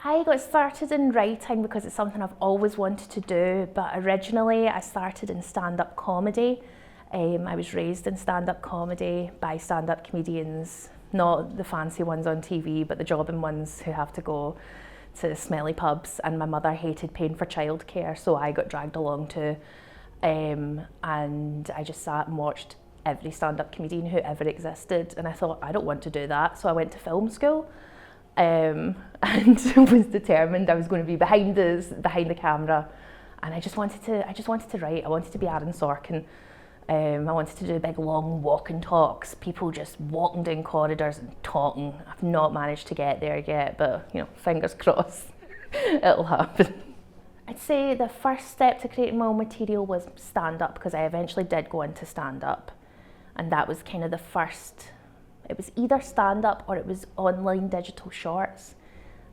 I got started in writing because it's something I've always wanted to do, but originally I started in stand-up comedy. I was raised in stand-up comedy by stand-up comedians, not the fancy ones on TV, but the jobbing ones who have to go to smelly pubs, and my mother hated paying for childcare, so I got dragged along too. And I just sat and watched every stand-up comedian who ever existed, and I thought, I don't want to do that, so I went to film school. And was determined I was going to be behind the camera, and I just wanted to write. I wanted to be Aaron Sorkin. I wanted to do big long walking talks, people just walking down corridors and talking. I've not managed to get there yet, but fingers crossed, it'll happen. I'd say the first step to creating my own material was stand-up, because I eventually did go into stand-up, and that was kind of the first. It was either stand-up or it was online digital shorts.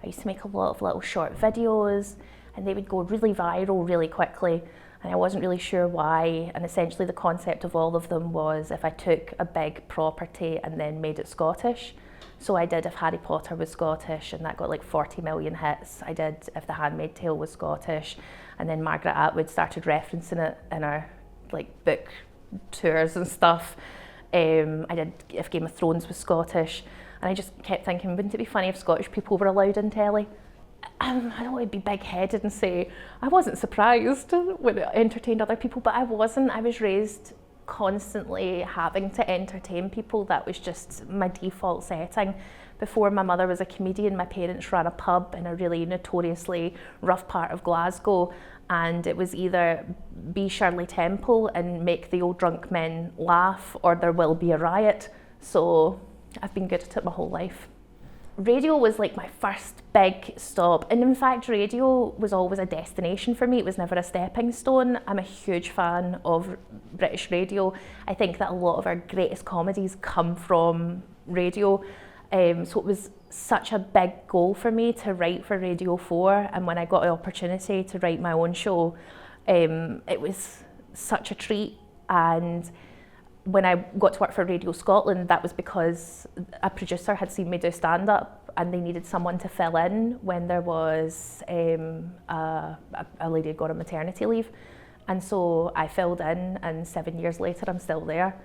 I used to make a lot of little short videos, and they would go really viral really quickly, and I wasn't really sure why. And essentially the concept of all of them was if I took a big property and then made it Scottish. So I did If Harry Potter was Scottish, and that got like 40 million hits. I did If The Handmaid's Tale was Scottish, and then Margaret Atwood started referencing it in her book tours and stuff. I did If Game of Thrones was Scottish, and I just kept thinking, wouldn't it be funny if Scottish people were allowed in telly? I don't want to be big-headed and say I wasn't surprised when it entertained other people, but I wasn't. I was raised constantly having to entertain people. That was just my default setting. Before my mother was a comedian, my parents ran a pub in a really notoriously rough part of Glasgow, and it was either be Shirley Temple and make the old drunk men laugh, or there will be a riot. So I've been good at it my whole life. Radio was like my first big stop, and in fact radio was always a destination for me. It was never a stepping stone. I'm a huge fan of British radio. I think that a lot of our greatest comedies come from radio. So it was such a big goal for me to write for Radio 4, and when I got the opportunity to write my own show, it was such a treat. And when I got to work for Radio Scotland, that was because a producer had seen me do stand-up, and they needed someone to fill in when there was a lady had gone on maternity leave. And so I filled in, and 7 years later I'm still there.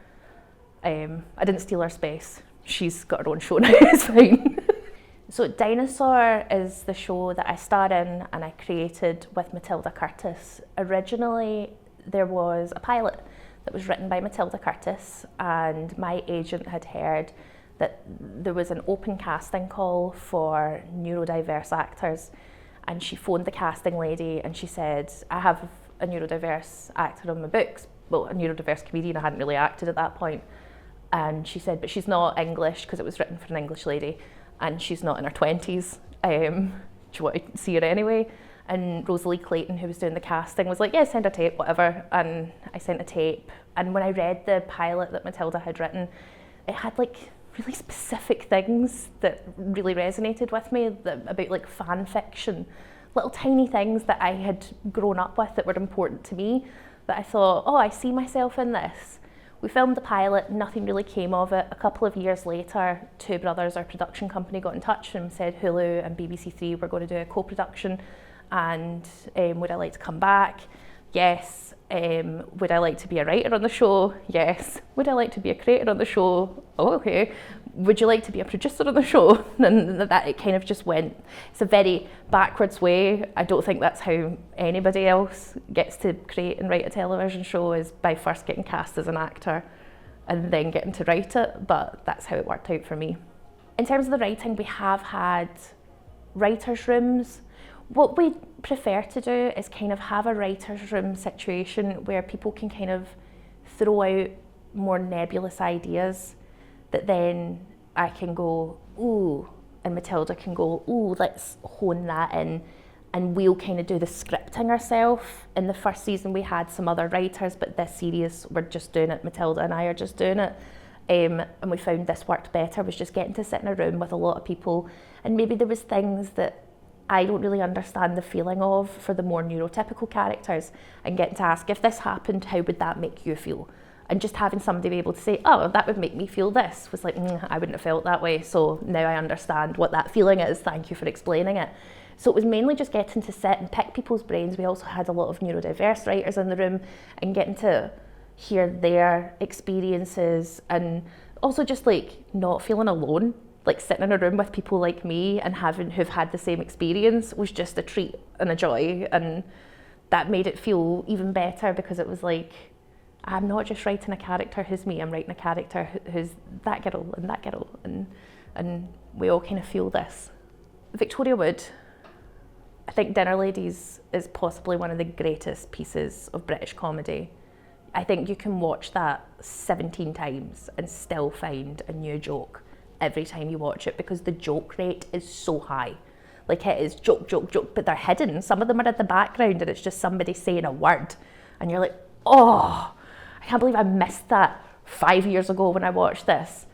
I didn't steal her space. She's got her own show now, it's fine. So Dinosaur is the show that I star in and I created with Matilda Curtis. Originally there was a pilot that was written by Matilda Curtis, and my agent had heard that there was an open casting call for neurodiverse actors, and she phoned the casting lady and she said, I have a neurodiverse actor on my books, well, a neurodiverse comedian. I hadn't really acted at that point. And she said, but she's not English, because it was written for an English lady, and she's not in her 20s. Do you want to see her anyway? And Rosalie Clayton, who was doing the casting, was like, yeah, send a tape, whatever. And I sent a tape. And when I read the pilot that Matilda had written, it had really specific things that really resonated with me, about fan fiction, little tiny things that I had grown up with that were important to me, that I thought, oh, I see myself in this. We filmed the pilot, nothing really came of it. A couple of years later, Two Brothers, our production company, got in touch and said Hulu and BBC Three were going to do a co-production, and would I like to come back? Yes. Would I like to be a writer on the show? Yes. Would I like to be a creator on the show? Oh, okay. Would you like to be a producer on the show? And that it kind of just went. It's a very backwards way. I don't think that's how anybody else gets to create and write a television show, is by first getting cast as an actor and then getting to write it, but that's how it worked out for me. In terms of the writing, we have had writers' rooms. What we prefer to do is kind of have a writer's room situation where people can kind of throw out more nebulous ideas that then I can go, ooh, and Matilda can go, ooh, let's hone that in, and we'll kind of do the scripting ourselves. In the first season we had some other writers, but this series we're just doing it, Matilda and I are just doing it. And we found this worked better, was just getting to sit in a room with a lot of people, and maybe there was things that I don't really understand the feeling of for the more neurotypical characters, and getting to ask, if this happened, how would that make you feel? And just having somebody be able to say, oh, that would make me feel this, was like, I wouldn't have felt that way, so now I understand what that feeling is, thank you for explaining it. So it was mainly just getting to sit and pick people's brains. We also had a lot of neurodiverse writers in the room, and getting to hear their experiences, and also just like not feeling alone, like sitting in a room with people like me and who've had the same experience was just a treat and a joy. And that made it feel even better, because it was like, I'm not just writing a character who's me, I'm writing a character who's that girl and that girl, and we all kind of feel this. Victoria Wood, I think Dinner Ladies is possibly one of the greatest pieces of British comedy. I think you can watch that 17 times and still find a new joke every time you watch it, because the joke rate is so high. Like, it is joke, joke, joke, but they're hidden. Some of them are in the background and it's just somebody saying a word. And you're like, oh, I can't believe I missed that 5 years ago when I watched this.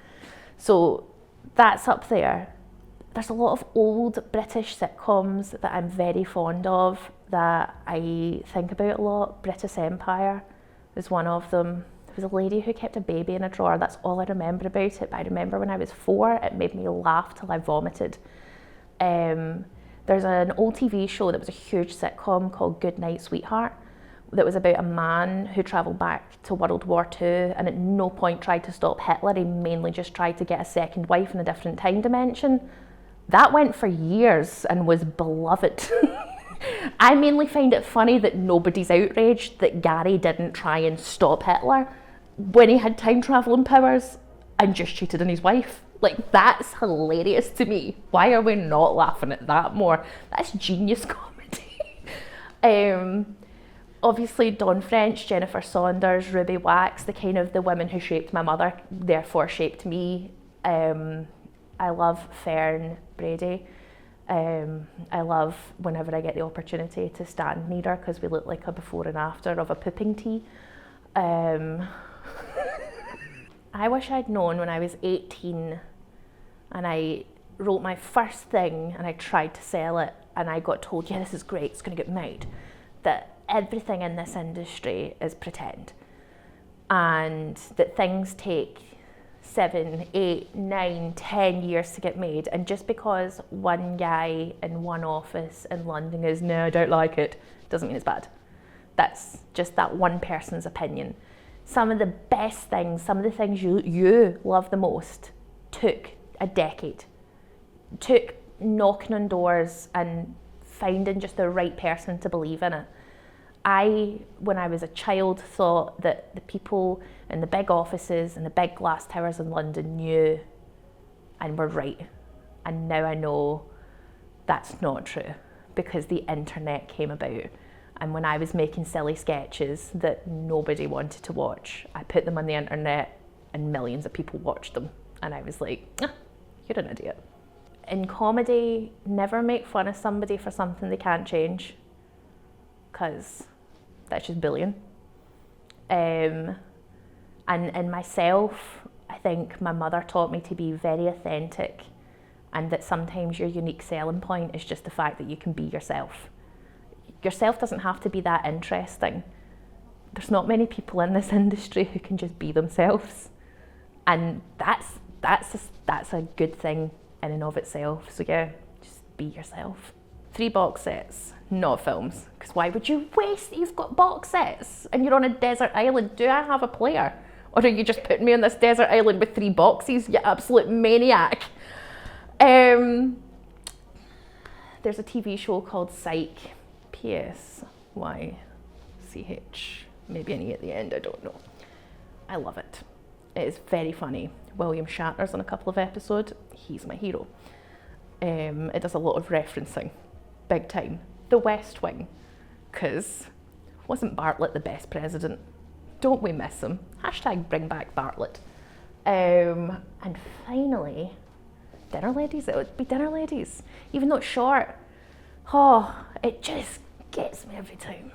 So that's up there. There's a lot of old British sitcoms that I'm very fond of that I think about a lot. British Empire is one of them. There was a lady who kept a baby in a drawer. That's all I remember about it. But I remember when I was 4, it made me laugh till I vomited. There's an old TV show that was a huge sitcom called Good Night, Sweetheart, that was about a man who travelled back to World War II and at no point tried to stop Hitler. He mainly just tried to get a second wife in a different time dimension. That went for years and was beloved. I mainly find it funny that nobody's outraged that Gary didn't try and stop Hitler when he had time travelling powers and just cheated on his wife. Like, that's hilarious to me. Why are we not laughing at that more? That's genius comedy. Obviously Dawn French, Jennifer Saunders, Ruby Wax, the women who shaped my mother, therefore shaped me. I love Fern Brady. I love whenever I get the opportunity to stand near her, because we look like a before and after of a pooping tea. I wish I'd known when I was 18 and I wrote my first thing and I tried to sell it and I got told, yeah, this is great, it's going to get made, that everything in this industry is pretend, and that things take 7, 8, 9, 10 years to get made, and just because one guy in one office in London goes, no, I don't like it, doesn't mean it's bad. That's just that one person's opinion. Some of the best things, some of the things you love the most, took a decade. Took knocking on doors and finding just the right person to believe in it. When I was a child, thought that the people in the big offices and the big glass towers in London knew and were right. And now I know that's not true, because the internet came about. And when I was making silly sketches that nobody wanted to watch, I put them on the internet and millions of people watched them. And I was like, you're an idiot. In comedy, never make fun of somebody for something they can't change, because that's just bullying. And in myself, I think my mother taught me to be very authentic, and that sometimes your unique selling point is just the fact that you can be yourself. Yourself doesn't have to be that interesting. There's not many people in this industry who can just be themselves, and that's a good thing in and of itself. So yeah, just be yourself. 3 box sets, not films, because why would you waste? You've got box sets and you're on a desert island. Do I have a player, or are you just putting me on this desert island with 3 boxes, you absolute maniac? There's a TV show called Psych, P-S-Y-C-H, maybe an E at the end, I don't know. I love it. It is very funny. William Shatner's on a couple of episodes. He's my hero. It does a lot of referencing, big time. The West Wing, because wasn't Bartlett the best president? Don't we miss him? Hashtag bring back Bartlett. And finally, Dinner Ladies. It would be Dinner Ladies. Even though it's short, it just gets me every time.